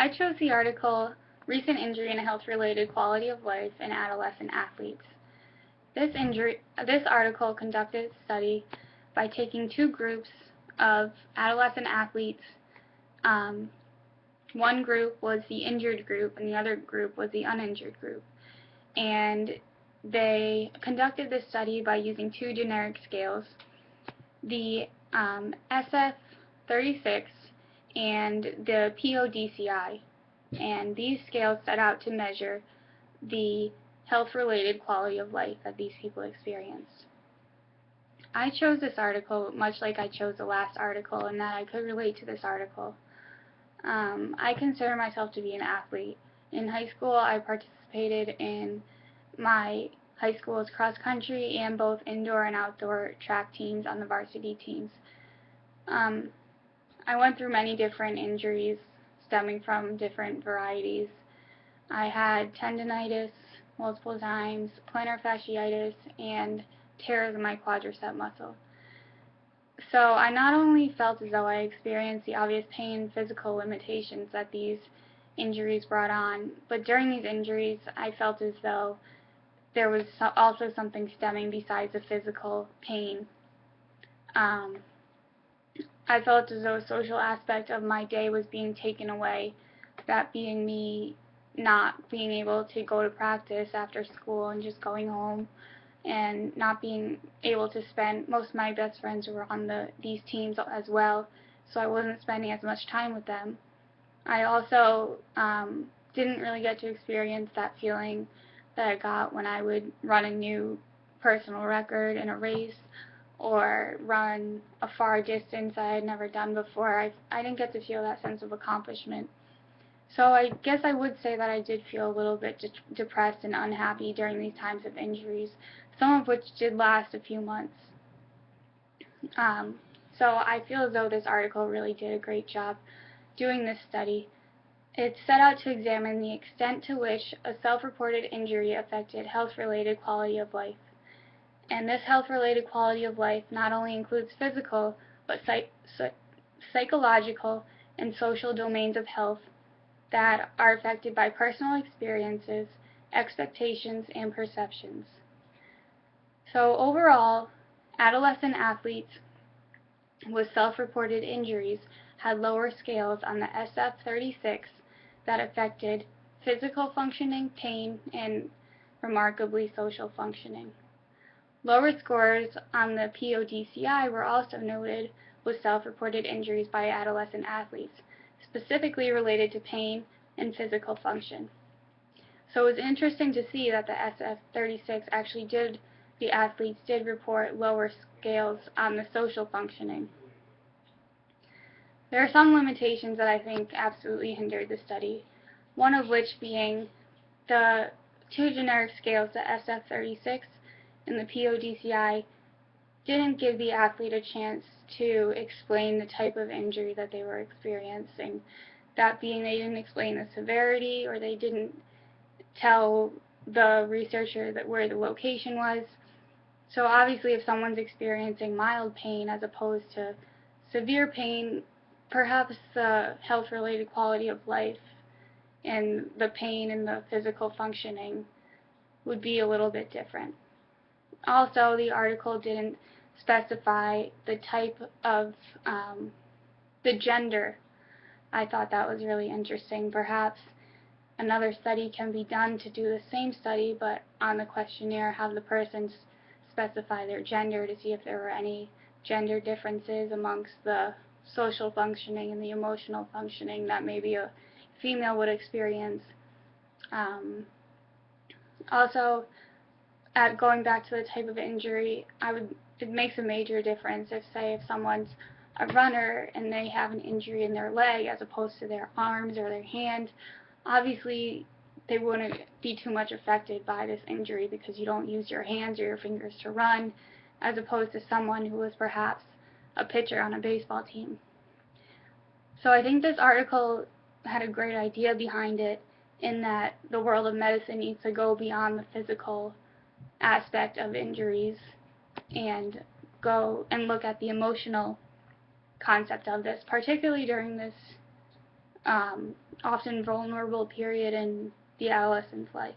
I chose the article Recent Injury and Health-Related Quality of Life in Adolescent Athletes. This article conducted a study by taking two groups of adolescent athletes. One group was the injured group and the other group was the uninjured group. And they conducted this study by using two generic scales, the SF-36 and the PODCI. And these scales set out to measure the health-related quality of life that these people experienced. I chose this article much like I chose the last article in that I could relate to this article. I consider myself to be an athlete. In high school, I participated in my high school's cross-country and both indoor and outdoor track teams on the varsity teams. I went through many different injuries stemming from different varieties. I had tendonitis multiple times, plantar fasciitis, and tears in my quadricep muscle. So I not only felt as though I experienced the obvious pain and physical limitations that these injuries brought on, but during these injuries I felt as though there was also something stemming besides the physical pain. I felt as though a social aspect of my day was being taken away, that being me not being able to go to practice after school and just going home, and not being able to spend, most of my best friends were on these teams as well, so I wasn't spending as much time with them. I also didn't really get to experience that feeling that I got when I would run a new personal record in a race or run a far distance I had never done before. I didn't get to feel that sense of accomplishment. So I guess I would say that I did feel a little bit depressed and unhappy during these times of injuries, some of which did last a few months. So I feel as though this article really did a great job doing this study. It set out to examine the extent to which a self-reported injury affected health-related quality of life. And this health-related quality of life not only includes physical, but psychological and social domains of health that are affected by personal experiences, expectations, and perceptions. So overall, adolescent athletes with self-reported injuries had lower scales on the SF-36 that affected physical functioning, pain, and remarkably social functioning. Lower scores on the PODCI were also noted with self-reported injuries by adolescent athletes, specifically related to pain and physical function. So it was interesting to see that the SF-36 the athletes did report lower scales on the social functioning. There are some limitations that I think absolutely hindered the study, one of which being the two generic scales, the SF-36 and the PODCI, didn't give the athlete a chance to explain the type of injury that they were experiencing. That being, they didn't explain the severity, or they didn't tell the researcher where the location was. So obviously if someone's experiencing mild pain as opposed to severe pain, perhaps the health-related quality of life and the pain and the physical functioning would be a little bit different. Also, the article didn't specify the type of the gender. I thought that was really interesting. Perhaps another study can be done to do the same study, but on the questionnaire have the persons specify their gender to see if there were any gender differences amongst the social functioning and the emotional functioning that maybe a female would experience. Also, going back to the type of injury, it makes a major difference if someone's a runner and they have an injury in their leg as opposed to their arms or their hands. Obviously, they wouldn't be too much affected by this injury because you don't use your hands or your fingers to run, as opposed to someone who was perhaps a pitcher on a baseball team. So I think this article had a great idea behind it, in that the world of medicine needs to go beyond the physical aspect of injuries and go and look at the emotional concept of this, particularly during this often vulnerable period in the adolescent's life.